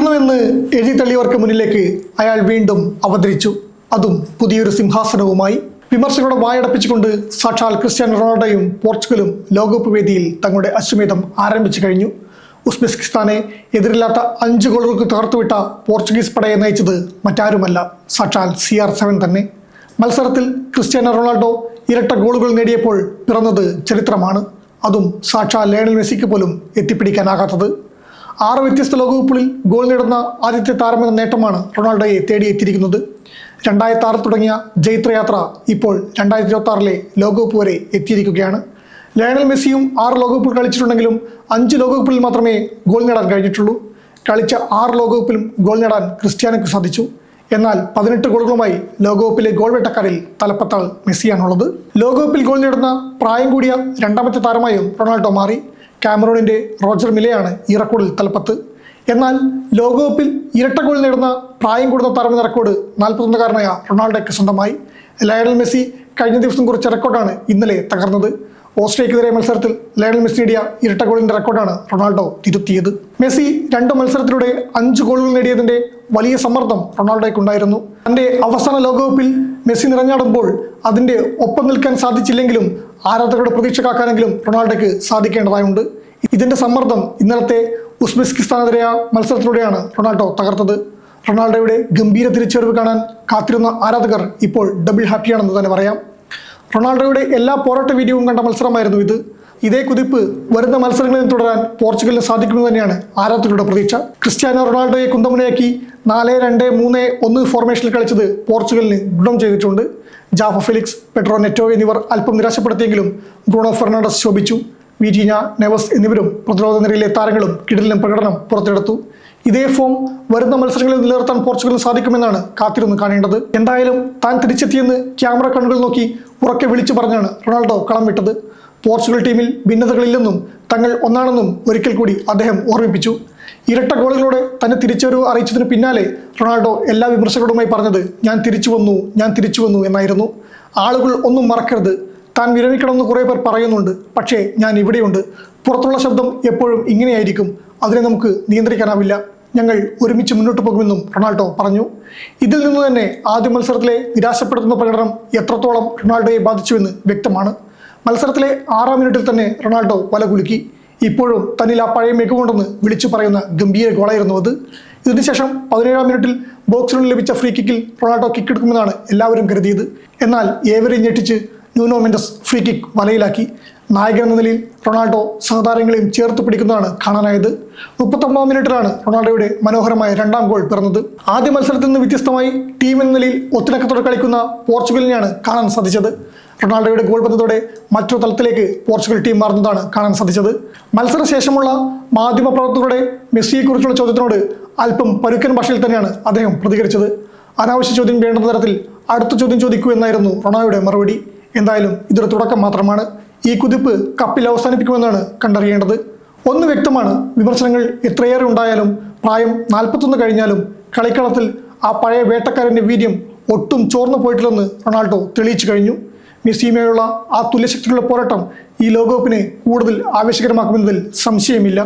തീർന്നുവെന്ന് എഴുതിത്തള്ളിയവർക്ക് മുന്നിലേക്ക് അയാൾ വീണ്ടും അവതരിച്ചു. അതും പുതിയൊരു സിംഹാസനവുമായി. വിമർശകരുടെ വായടപ്പിച്ചുകൊണ്ട് സാക്ഷാൽ ക്രിസ്ത്യാനോ റൊണാൾഡോയും പോർച്ചുഗലും ലോകകപ്പ് വേദിയിൽ തങ്ങളുടെ അശ്വമേധം ആരംഭിച്ചു കഴിഞ്ഞു. ഉസ്ബെക്കിസ്ഥാനെ എതിരില്ലാത്ത 5 ഗോളുകൾക്ക് തകർത്തുവിട്ട പോർച്ചുഗീസ് പടയെ നയിച്ചത് മറ്റാരുമല്ല, സാക്ഷാൽ CR7 തന്നെ. മത്സരത്തിൽ ക്രിസ്ത്യാനോ റൊണാൾഡോ ഇരട്ട ഗോളുകൾ നേടിയപ്പോൾ പിറന്നത് ചരിത്രമാണ്. അതും സാക്ഷാൽ ലയണൽ മെസ്സിക്ക് പോലും എത്തിപ്പിടിക്കാനാകാത്തത്. 6 വ്യത്യസ്ത ലോകകപ്പുകളിൽ ഗോൾ നേടുന്ന ആദ്യത്തെ താരമെന്ന നേട്ടമാണ് റൊണാൾഡോയെ തേടിയെത്തിയിരിക്കുന്നത്. 2006 തുടങ്ങിയ ജൈത്രയാത്ര ഇപ്പോൾ 2026 ലോകകപ്പ് വരെ എത്തിയിരിക്കുകയാണ്. ലയണൽ മെസ്സിയും 6 ലോകകപ്പിൽ കളിച്ചിട്ടുണ്ടെങ്കിലും 5 ലോകകപ്പിൽ മാത്രമേ ഗോൾ നേടാൻ കഴിഞ്ഞിട്ടുള്ളൂ. കളിച്ച 6 ലോകകപ്പിലും ഗോൾ നേടാൻ ക്രിസ്ത്യാനോയ്ക്ക് സാധിച്ചു. എന്നാൽ 18 ഗോളുകളുമായി ലോകകപ്പിലെ ഗോൾ വേട്ടക്കാരിൽ തലപ്പത്താൾ മെസ്സിയാണുള്ളത്. ലോകകപ്പിൽ ഗോൾ നേടുന്ന പ്രായം കൂടിയ 2ാമത്തെ താരമായും റൊണാൾഡോ മാറി. കാമറൂണിൻ്റെ റോജർ മിലയാണ് ഈ റെക്കോർഡിൽ തലപ്പത്ത്. എന്നാൽ ലോകകപ്പിൽ ഇരട്ട ഗോൾ നേടുന്ന പ്രായം കൂടുന്ന താരമെന്ന റെക്കോർഡ് 41കാരനായ റൊണാൾഡോയ്ക്ക് സ്വന്തമായി. ലയണൽ മെസ്സി കഴിഞ്ഞ ദിവസം കുറിച്ച റെക്കോർഡാണ് ഇന്നലെ തകർന്നത്. ഓസ്ട്രേലിയക്കെതിരെ മത്സരത്തിൽ ലയണൽ മെസ്സി നേടിയ ഇരട്ട ഗോളിൻ്റെ റെക്കോർഡാണ് റൊണാൾഡോ തിരുത്തിയത്. മെസ്സി 2 മത്സരത്തിലൂടെ 5 ഗോളുകൾ നേടിയതിൻ്റെ വലിയ സമ്മർദ്ദം റൊണാൾഡോയ്ക്കുണ്ടായിരുന്നു. തൻ്റെ അവസാന ലോകകപ്പിൽ മെസ്സി നിറഞ്ഞാടുമ്പോൾ അതിൻ്റെ ഒപ്പം നിൽക്കാൻ സാധിച്ചില്ലെങ്കിലും ആരാധകരുടെ പ്രതീക്ഷ കാക്കാനെങ്കിലും റൊണാൾഡോയ്ക്ക് സാധിക്കേണ്ടതായുണ്ട്. ഇതിൻ്റെ സമ്മർദ്ദം ഇന്നലത്തെ ഉസ്ബെക്കിസ്ഥാനെതിരെയ മത്സരത്തിലൂടെയാണ് റൊണാൾഡോ തകർത്തത്. റൊണാൾഡോയുടെ ഗംഭീര തിരിച്ചുവരവ് കാണാൻ കാത്തിരുന്ന ആരാധകർ ഇപ്പോൾ ഡബിൾ ഹാപ്പിയാണെന്ന് തന്നെ പറയാം. റൊണാൾഡോയുടെ എല്ലാ പോരാട്ട വീഡിയോയും കണ്ട മത്സരമായിരുന്നു ഇത്. ഇതേ കുതിപ്പ് വരുന്ന മത്സരങ്ങളിൽ തുടരാൻ പോർച്ചുഗലിന് സാധിക്കുമെന്ന് തന്നെയാണ് ആരാധകരുടെ പ്രതീക്ഷ. ക്രിസ്ത്യാനോ റൊണാൾഡോയെ കുന്തമുനയാക്കി 4-2-3-1 ഫോർമേഷനിൽ കളിച്ചത് പോർച്ചുഗലിന് ഗുണം ചെയ്തിട്ടുണ്ട്. ജാവോ ഫെലിക്സ്, പെഡ്രോ നെറ്റോ എന്നിവർ അല്പം നിരാശപ്പെടുത്തിയെങ്കിലും ബ്രൂണോ ഫെർണാണ്ടസ് ശോഭിച്ചു. വിറ്റീഞ്ഞ, നെവസ് എന്നിവരും പ്രതിരോധ നിരയിലെ താരങ്ങളും കിടിലൻ പ്രകടനം പുറത്തെടുത്തു. ഇതേ ഫോം വരുന്ന മത്സരങ്ങളിൽ നിലനിർത്താൻ പോർച്ചുഗലിന് സാധിക്കുമെന്നാണ് കാത്തിരുന്ന് കാണേണ്ടത്. എന്തായാലും താൻ തിരിച്ചെത്തിയെന്ന് ക്യാമറ കണ്ണുകൾ നോക്കി ഉറക്കെ വിളിച്ചു പറഞ്ഞാണ് റൊണാൾഡോ കളം വിട്ടത്. പോർച്ചുഗൽ ടീമിൽ ഭിന്നതകളില്ലെന്നും തങ്ങൾ ഒന്നാണെന്നും ഒരിക്കൽ കൂടി അദ്ദേഹം ഓർമ്മിപ്പിച്ചു. ഇരട്ട ഗോളുകളോടെ തന്നെ തിരിച്ചുവരവ് അറിയിച്ചതിന് പിന്നാലെ റൊണാൾഡോ എല്ലാ വിമർശകരുമായി പറഞ്ഞത് ഞാൻ തിരിച്ചു വന്നു എന്നായിരുന്നു. ആളുകൾ ഒന്നും മറക്കരുത്, താൻ വിരമിക്കണമെന്ന് കുറേ പേർ പറയുന്നുണ്ട്, പക്ഷേ ഞാൻ ഇവിടെയുണ്ട്. പുറത്തുള്ള ശബ്ദം എപ്പോഴും ഇങ്ങനെയായിരിക്കും, അതിനെ നമുക്ക് നിയന്ത്രിക്കാനാവില്ല. ഞങ്ങൾ ഒരുമിച്ച് മുന്നോട്ട് പോകുമെന്നും റൊണാൾഡോ പറഞ്ഞു. ഇതിൽ നിന്ന് തന്നെ ആദ്യ മത്സരത്തിലെ നിരാശപ്പെടുത്തുന്ന പ്രകടനം എത്രത്തോളം റൊണാൾഡോയെ ബാധിച്ചുവെന്ന് വ്യക്തമാണ്. മത്സരത്തിലെ 6ാം മിനിറ്റിൽ തന്നെ റൊണാൾഡോ വലകുലുക്കി. ഇപ്പോഴും തന്നിൽ ആ പഴയ മികവുണ്ടെന്ന് വിളിച്ചു പറയുന്ന ഗംഭീര ഗോളായിരുന്നു അത്. ഇതിനുശേഷം 17ാം മിനിറ്റിൽ ബോക്സിനുള്ളിൽ ലഭിച്ച ഫ്രീ കിക്കിൽ റൊണാൾഡോ കിക്കെടുക്കുമെന്നാണ് എല്ലാവരും കരുതിയത്. എന്നാൽ ഏവരെയും ഞെട്ടിച്ച് ന്യൂനോ മെൻഡസ് ഫ്രീ കിക്ക് വലയിലാക്കി. നായകൻ എന്ന നിലയിൽ റൊണാൾഡോ സഹതാരങ്ങളെയും ചേർത്ത് പിടിക്കുന്നതാണ് കാണാനായത്. 39ാം മിനിറ്റിലാണ് റൊണാൾഡോയുടെ മനോഹരമായ 2ാം ഗോൾ പിറന്നത്. ആദ്യ മത്സരത്തിൽ നിന്ന് വ്യത്യസ്തമായി ടീം എന്ന നിലയിൽ ഒത്തിണക്കത്തോടെ കളിക്കുന്ന പോർച്ചുഗലിനെയാണ് കാണാൻ സാധിച്ചത്. റൊണാൾഡോയുടെ ഗോൾ വന്നതോടെ മറ്റൊരു തലത്തിലേക്ക് പോർച്ചുഗൽ ടീം മാറുന്നതാണ് കാണാൻ സാധിച്ചത്. മത്സരശേഷമുള്ള മാധ്യമപ്രവർത്തകരുടെ മെസ്സിയെക്കുറിച്ചുള്ള ചോദ്യത്തിനോട് അല്പം പരുക്കൻ ഭാഷയിൽ തന്നെയാണ് അദ്ദേഹം പ്രതികരിച്ചത്. അനാവശ്യ ചോദ്യം വേണ്ട തരത്തിൽ അടുത്ത ചോദ്യം ചോദിക്കൂ എന്നായിരുന്നു റൊണാൾഡോയുടെ മറുപടി. എന്തായാലും ഇതൊരു തുടക്കം മാത്രമാണ്. ഈ കുതിപ്പ് കപ്പിൽ അവസാനിപ്പിക്കുമെന്നാണ് കണ്ടറിയേണ്ടത്. ഒന്ന് വ്യക്തമാണ്, വിമർശനങ്ങൾ എത്രയേറെ ഉണ്ടായാലും പ്രായം 41 കഴിഞ്ഞാലും കളിക്കളത്തിൽ ആ പഴയ വേട്ടക്കാരൻ്റെ വീര്യം ഒട്ടും ചോർന്നു പോയിട്ടില്ലെന്ന് റൊണാൾഡോ തെളിയിച്ചു കഴിഞ്ഞു. മെസ്സിയുമായുള്ള ആ തുല്യശക്തിയുള്ള പോരാട്ടം ഈ ലോകകപ്പിനെ കൂടുതൽ ആവേശകരമാക്കുമെന്നതിൽ സംശയമില്ല.